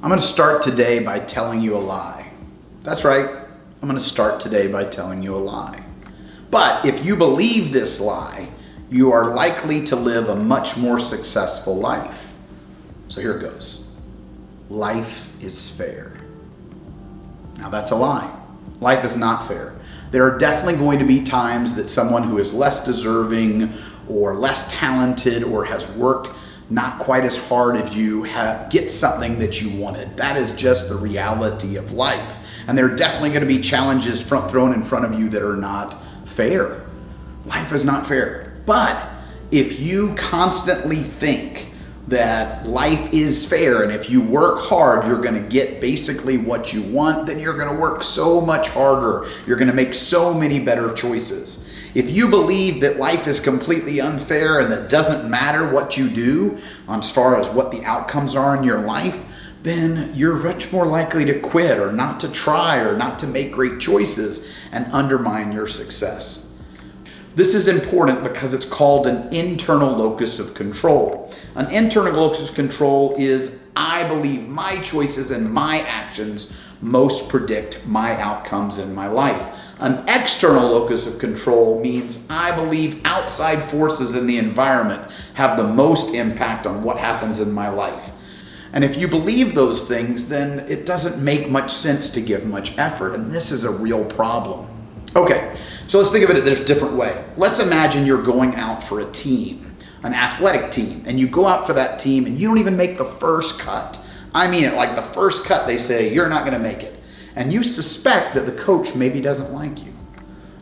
I'm going to start today by telling you a lie. That's right. I'm going to start today by telling you a lie. But if you believe this lie, you are likely to live a much more successful life. So here it goes. Life is fair. Now that's a lie. Life is not fair. There are definitely going to be times that someone who is less deserving or less talented or has worked not quite as hard as you get something that you wanted. That is just the reality of life. And there are definitely going to be challenges thrown in front of you that are not fair. Life is not fair. But if you constantly think that life is fair and if you work hard, you're going to get basically what you want, then you're going to work so much harder. You're going to make so many better choices. If you believe that life is completely unfair and that it doesn't matter what you do as far as what the outcomes are in your life, then you're much more likely to quit or not to try or not to make great choices and undermine your success. This is important because it's called an internal locus of control. An internal locus of control is, I believe my choices and my actions most predict my outcomes in my life. An external locus of control means I believe outside forces in the environment have the most impact on what happens in my life. And if you believe those things, then it doesn't make much sense to give much effort, and this is a real problem. Okay, so let's think of it a different way. Let's imagine you're going out for a team, an athletic team, and you go out for that team and you don't even make the first cut. I mean it, like the first cut they say, you're not gonna make it. And you suspect that the coach maybe doesn't like you.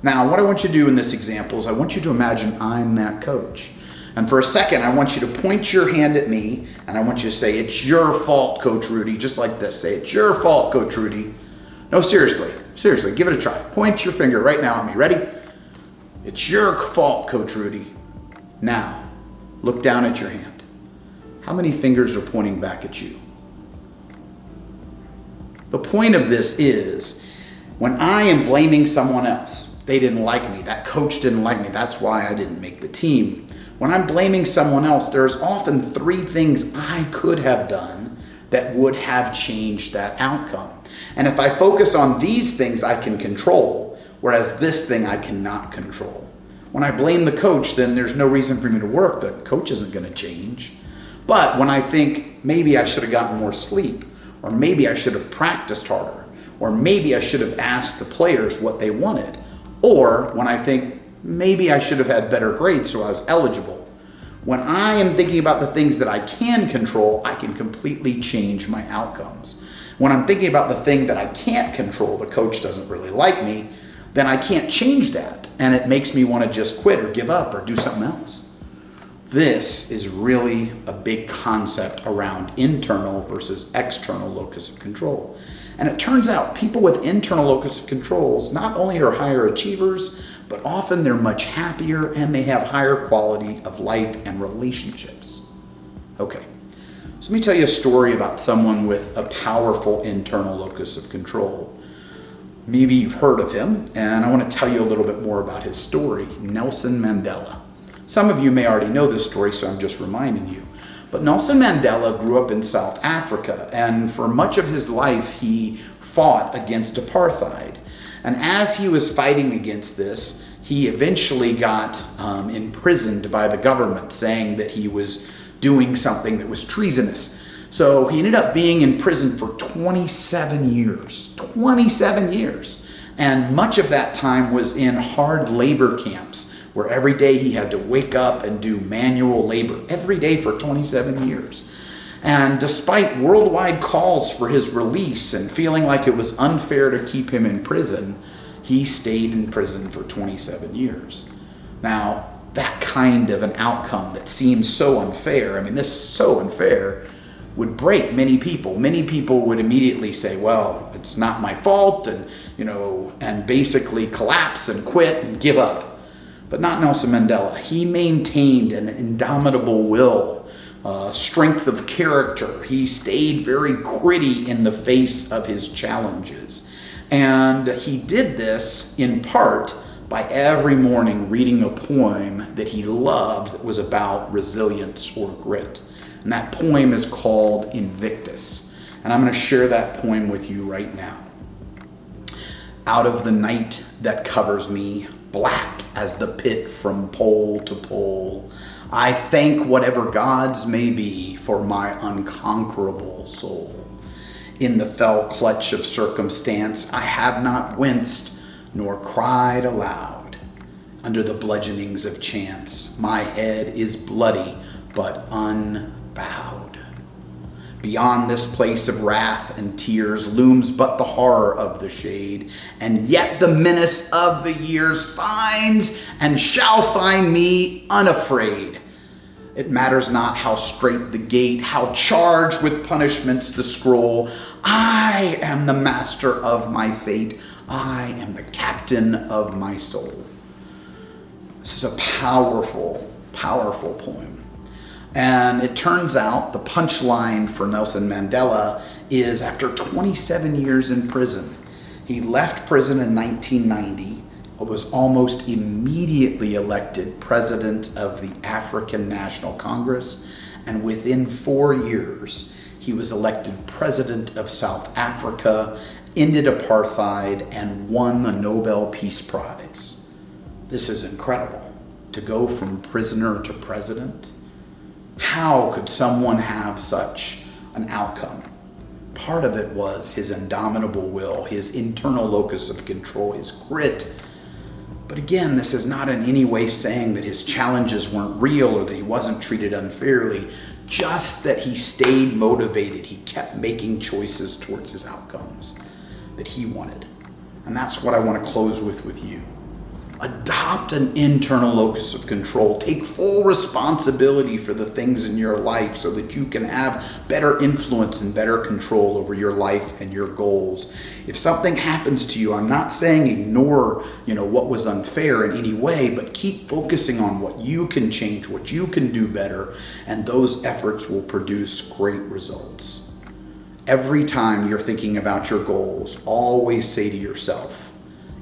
Now, what I want you to do in this example is I want you to imagine I'm that coach. And for a second, I want you to point your hand at me and I want you to say, it's your fault, Coach Rudy, just like this. Say, it's your fault, Coach Rudy. No, seriously, give it a try. Point your finger right now at me. Ready? It's your fault, Coach Rudy. Now, look down at your hand. How many fingers are pointing back at you? The point of this is, when I am blaming someone else, they didn't like me, that coach didn't like me, that's why I didn't make the team. When I'm blaming someone else, there's often 3 things I could have done that would have changed that outcome. And if I focus on these things, I can control, whereas this thing I cannot control. When I blame the coach, then there's no reason for me to work. The coach isn't going to change. But when I think maybe I should have gotten more sleep, or maybe I should have practiced harder, or maybe I should have asked the players what they wanted, or when I think maybe I should have had better grades so I was eligible. When I am thinking about the things that I can control, I can completely change my outcomes. When I'm thinking about the thing that I can't control, the coach doesn't really like me, then I can't change that, and it makes me want to just quit or give up or do something else. This is really a big concept around internal versus external locus of control. And it turns out people with internal locus of controls not only are higher achievers, but often they're much happier and they have higher quality of life and relationships. Okay, so let me tell you a story about someone with a powerful internal locus of control. Maybe you've heard of him, and I want to tell you a little bit more about his story, Nelson Mandela. Some of you may already know this story, so I'm just reminding you. But Nelson Mandela grew up in South Africa, and for much of his life, he fought against apartheid. And as he was fighting against this, he eventually got imprisoned by the government, saying that he was doing something that was treasonous. So he ended up being in prison for 27 years. 27 years. And much of that time was in hard labor camps, where every day he had to wake up and do manual labor every day for 27 years. And despite worldwide calls for his release and feeling like it was unfair to keep him in prison, he stayed in prison for 27 years. Now, that kind of an outcome that seems so unfair, I mean, this is so unfair, would break many people. Many people would immediately say, well, it's not my fault, and basically collapse and quit and give up. But not Nelson Mandela. He maintained an indomitable will, strength of character. He stayed very gritty in the face of his challenges. And he did this in part by every morning reading a poem that he loved that was about resilience or grit. And that poem is called Invictus. And I'm going to share that poem with you right now. Out of the night that covers me, black as the pit from pole to pole, I thank whatever gods may be for my unconquerable soul. In the fell clutch of circumstance, I have not winced nor cried aloud. Under the bludgeonings of chance, my head is bloody but unbowed. Beyond this place of wrath and tears looms but the horror of the shade, and yet the menace of the years finds and shall find me unafraid. It matters not how straight the gate, how charged with punishments the scroll. I am the master of my fate. I am the captain of my soul. This is a powerful, powerful poem. And it turns out the punchline for Nelson Mandela is after 27 years in prison. He left prison in 1990, was almost immediately elected president of the African National Congress, and within 4 years, he was elected president of South Africa, ended apartheid, and won the Nobel Peace Prize. This is incredible, to go from prisoner to president. How could someone have such an outcome? Part of it was his indomitable will, his internal locus of control, his grit. But again, this is not in any way saying that his challenges weren't real or that he wasn't treated unfairly, just that he stayed motivated. He kept making choices towards his outcomes that he wanted. And that's what I want to close with you. Adopt an internal locus of control. Take full responsibility for the things in your life so that you can have better influence and better control over your life and your goals. If something happens to you, I'm not saying ignore, what was unfair in any way, but keep focusing on what you can change, what you can do better, and those efforts will produce great results. Every time you're thinking about your goals, always say to yourself,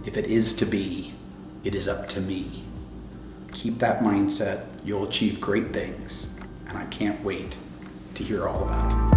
if it is to be, it is up to me. Keep that mindset. You'll achieve great things. And I can't wait to hear all about it.